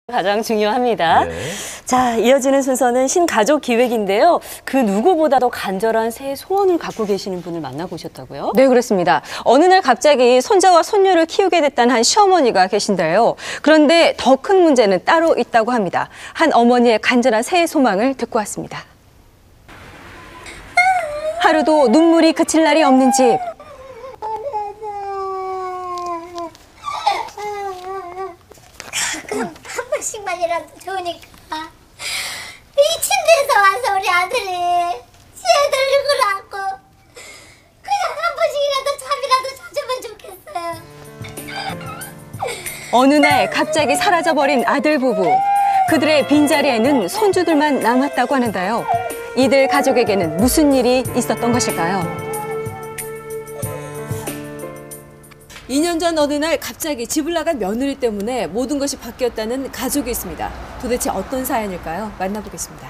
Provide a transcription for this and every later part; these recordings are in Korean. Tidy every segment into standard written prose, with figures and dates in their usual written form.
가장 중요합니다. 네. 자, 이어지는 순서는 신가족 기획인데요. 그 누구보다도 간절한 새해 소원을 갖고 계시는 분을 만나보셨다고요? 네, 그렇습니다. 어느 날 갑자기 손자와 손녀를 키우게 됐다는 한 시어머니가 계신데요. 그런데 더 큰 문제는 따로 있다고 합니다. 한 어머니의 간절한 새해 소망을 듣고 왔습니다. 하루도 눈물이 그칠 날이 없는 집. 가끔 한 번씩만이라도 좋으니까 이 침대에서 와서 우리 아들이 지혜들 얼굴 안고 그냥 한 번씩이라도 잠이라도 자주면 좋겠어요. 어느 날 갑자기 사라져버린 아들 부부. 그들의 빈자리에는 손주들만 남았다고 하는데요. 이들 가족에게는 무슨 일이 있었던 것일까요? 2년 전 어느 날 갑자기 집을 나간 며느리 때문에 모든 것이 바뀌었다는 가족이 있습니다. 도대체 어떤 사연일까요? 만나보겠습니다.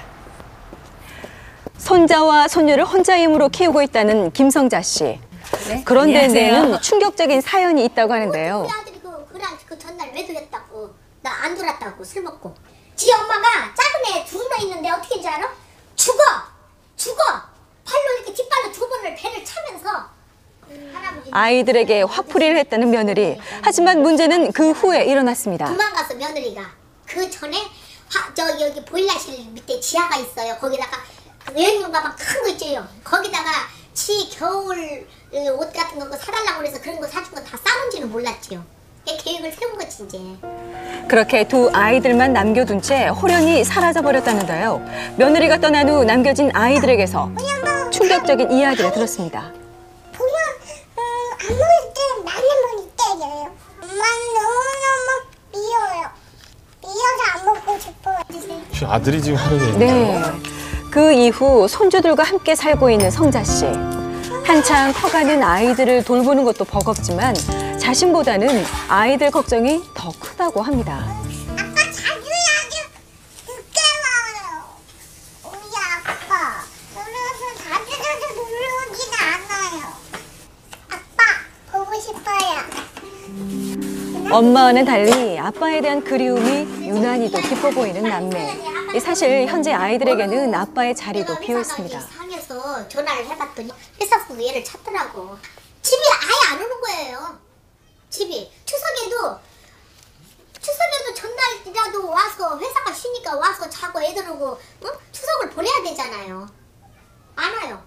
손자와 손녀를 혼자 힘으로 키우고 있다는 김성자 씨. 네? 그런데 안녕하세요. 내는 충격적인 사연이 있다고 하는데요. 우리 아들이 그 전날 왜 그랬다고 나 안 돌았다고 술 먹고 지 엄마가 작은 애 둘 있는데 어떻게 인지 알아? 죽어 발로 이렇게 뒷발로 두 번을 배를 차면서 아이들에게 화풀이를 했다는 며느리. 하지만 문제는 그 후에 일어났습니다. 도망가서 며느리가 그 전에 여기 보일러실 밑에 지하가 있어요. 거기다가 여행용 가방 큰 거 있죠. 거기다가 지 겨울 옷 같은 거 사달라고 그래서 그런 거 사준 거 다 싸놓은지는 몰랐지요. 계획을 세운 거지 이제. 그렇게 두 아이들만 남겨둔 채 호련히 사라져버렸다는데요. 며느리가 떠난 후 남겨진 아이들에게서 충격적인 이야기를 들었습니다. 보면 안 먹을 때 많이 때려요. 엄마는 너무너무 미워요. 미워서 안 먹고 싶어요. 아들이 지금 하는 얘기예요. 네. 그 이후 손주들과 함께 살고 있는 성자 씨. 한창 커가는 아이들을 돌보는 것도 버겁지만 자신보다는 아이들 걱정이 더 크다고 합니다. 아빠 자주 늦게 와요. 우리 아빠. 그래서 자주 놀러 오진 않아요. 아빠 보고 싶어요. 엄마와는 달리 아빠에 대한 그리움이 유난히도 깊어 보이는 남매. 사실 현재 아이들에게는 아빠의 자리도 비어 있습니다. 상에서 전화를 해봤더니 회사에서 얘를 찾더라고. 집이 아예 안 오는 거예요. 집이 추석에도 전날이라도 와서 회사가 쉬니까 와서 자고 애들 오고 추석을 보내야 되잖아요. 안 와요.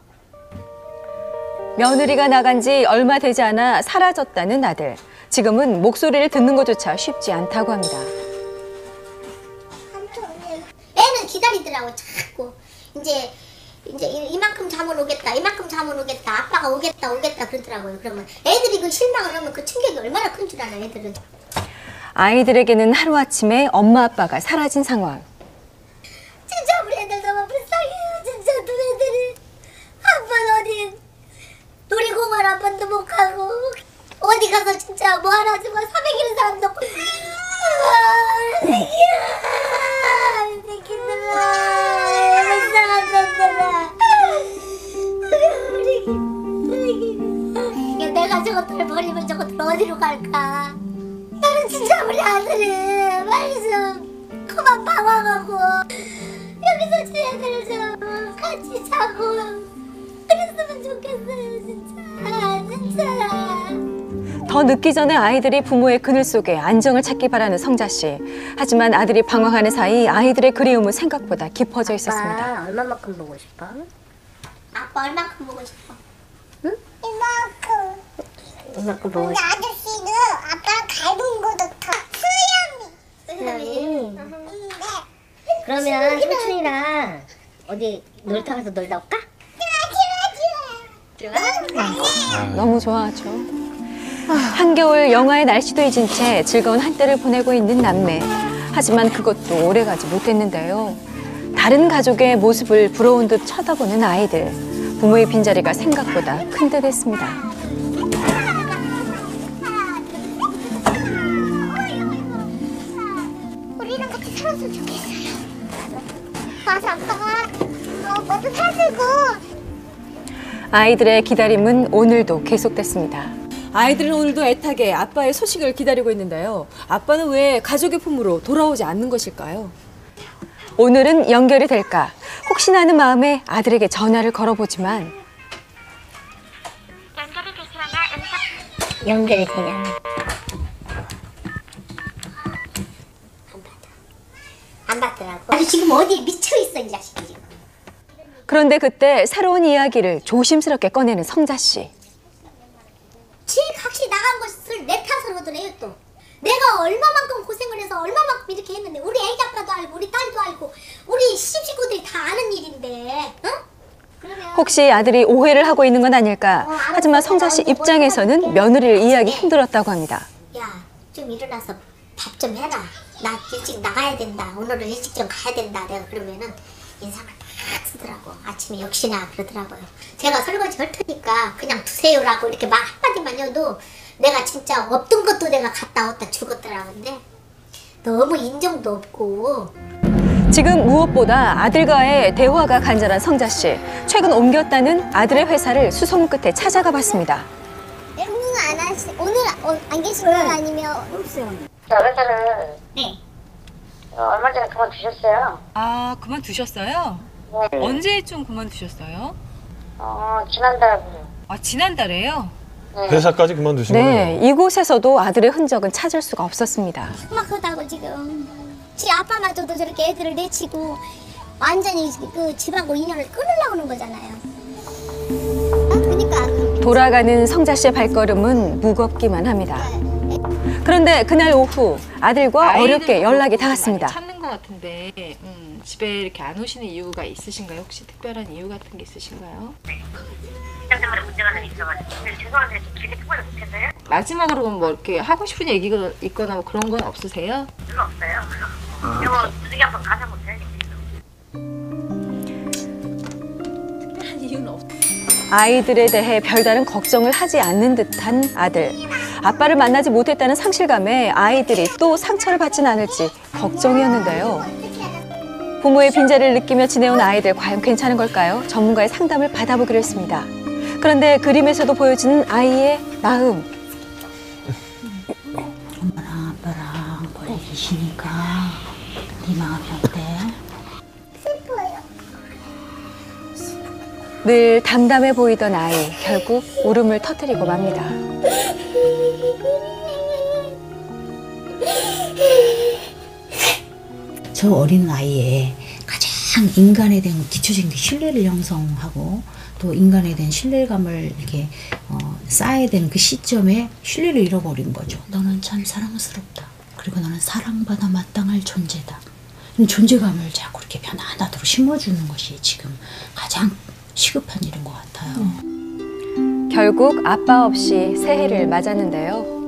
며느리가 나간 지 얼마 되지 않아 사라졌다는 아들. 지금은 목소리를 듣는 것조차 쉽지 않다고 합니다. 애는 기다리더라고 자꾸. 이제 이만큼 잠은 오겠다. 이만큼 잠은 오겠다. 아빠가 오겠다 그러더라고요. 그러면 애들이 그 실망을 하면 그 충격이 얼마나 큰 줄 알아요, 애들은. 아이들에게는 하루아침에 엄마 아빠가 사라진 상황. 진짜 우리 애들 너무 불쌍해요. 진짜 두 애들이 한 번 어디 놀이공원 한 번도 못 가고 어디 가서 진짜 뭐 하나 주고 400일 사람도 없고. 내가 저것들을 버리면 저것들 어디로 갈까? 나는 진짜 우리 아들을 빨리 좀 그만 방황하고 여기서 쟤네들 좀 같이 자고 그랬으면 좋겠어요. 진짜. 더 늦기 전에 아이들이 부모의 그늘 속에 안정을 찾기 바라는 성자 씨. 하지만 아들이 방황하는 사이 아이들의 그리움은 생각보다 깊어져 있었습니다. 아빠 얼마만큼 보고 싶어? 아빠 얼마큼 보고 싶어? 응? 이만큼. 이만큼 보고 싶어. 아저씨는 아빠랑 닮은 거 좋다. 수염이. 네. 그러면 삼촌이랑 어디 놀이터 가서 놀다 올까? 좋아. 너무 좋아하죠. 한겨울 영하의 날씨도 잊은 채 즐거운 한때를 보내고 있는 남매. 하지만 그것도 오래가지 못했는데요. 다른 가족의 모습을 부러운 듯 쳐다보는 아이들. 부모의 빈자리가 생각보다 큰 듯 했습니다. 우리랑 같이 살았으면 좋겠어요. 맞아, 아빠가 모두 사주고. 아이들의 기다림은 오늘도 계속됐습니다. 아이들은 오늘도 애타게 아빠의 소식을 기다리고 있는데요. 아빠는 왜 가족의 품으로 돌아오지 않는 것일까요? 오늘은 연결이 될까? 혹시나 하는 마음에 아들에게 전화를 걸어보지만 연결이 되냐? 안 받더라고. 아니 지금 어디 미쳐 있어 이 자식이 지금. 그런데 그때 새로운 이야기를 조심스럽게 꺼내는 성자 씨. 지 각시 나간 것을 내 탓을 하더래요 또. 내가 얼마만큼 고생을 해서 얼마만큼 이렇게 했는데 우리 애기 아빠도 알고 우리 딸도 알고 우리 시집식구들이 다 아는 일인데 응? 그러면 혹시 아들이 오해를 하고 있는 건 아닐까? 하지만 성자 씨 입장에서는 며느리를 이해하기 힘들었다고 합니다. 야 좀 일어나서 밥 좀 해라. 나 일찍 나가야 된다. 오늘은 일찍 좀 가야 된다. 내가 그러면은 인상을 딱 쓰더라고. 아침에 역시나 그러더라고요. 제가 설거지 할 테니까 그냥 두세요라고 이렇게 말 한마디만 해도 내가 진짜 없던 것도 내가 갖다 왔다 주겠더라고. 근데 너무 인정도 없고. 지금 무엇보다 아들과의 대화가 간절한 성자 씨. 최근 옮겼다는 아들의 회사를 수소문 끝에 찾아가 봤습니다. 안 하시 오늘 안 계신 건 아니면 없어요. 저 회사를 네. 얼마 전에 그만두셨어요. 아, 그만두셨어요? 네. 언제쯤 그만두셨어요? 지난달. 아, 지난달에요? 회사까지 그만두신 네, 거예요? 이곳에서도 아들의 흔적은 찾을 수가 없었습니다. 험악하다고 지금. 지 아빠마저도 저렇게 애들을 내치고 완전히 그 집하고 인연을 끊으려고 하는 거잖아요. 그러니까 돌아가는 성자 씨의 발걸음은 무겁기만 합니다. 그런데 그날 오후 아들과 어렵게 연락이 닿았습니다. 찾는 것 같은데 집에 이렇게 안 오시는 이유가 있으신가요? 혹시 특별한 이유 같은 게 있으신가요? 직장 때문에 문제가 좀 있어가지고. 죄송한데 좀 길게 통화를 못했어요? 마지막으로 뭐 이렇게 하고 싶은 얘기가 있거나 뭐 그런 건 없으세요? 별로 없어요. 이거 두둑이 한번 가서 못해요. 아이들에 대해 별다른 걱정을 하지 않는 듯한 아들. 아빠를 만나지 못했다는 상실감에 아이들이 또 상처를 받진 않을지 걱정이었는데요. 부모의 빈자리를 느끼며 지내온 아이들 과연 괜찮은 걸까요? 전문가의 상담을 받아보기로 했습니다. 그런데 그림에서도 보여지는 아이의 마음. 엄마랑 아빠랑 멀리 계시니까 네 마음이 어때? 늘 담담해 보이던 아이, 결국 울음을 터뜨리고 맙니다. 저 어린 나이에 가장 인간에 대한 기초적인 신뢰를 형성하고 또 인간에 대한 신뢰감을 이렇게 쌓아야 되는 그 시점에 신뢰를 잃어버린 거죠. 너는 참 사랑스럽다. 그리고 너는 사랑받아 마땅할 존재다. 존재감을 자꾸 이렇게 편안하도록 심어주는 것이 지금 가장 시급한 일인 것 같아요. 결국 아빠 없이 새해를 맞았는데요.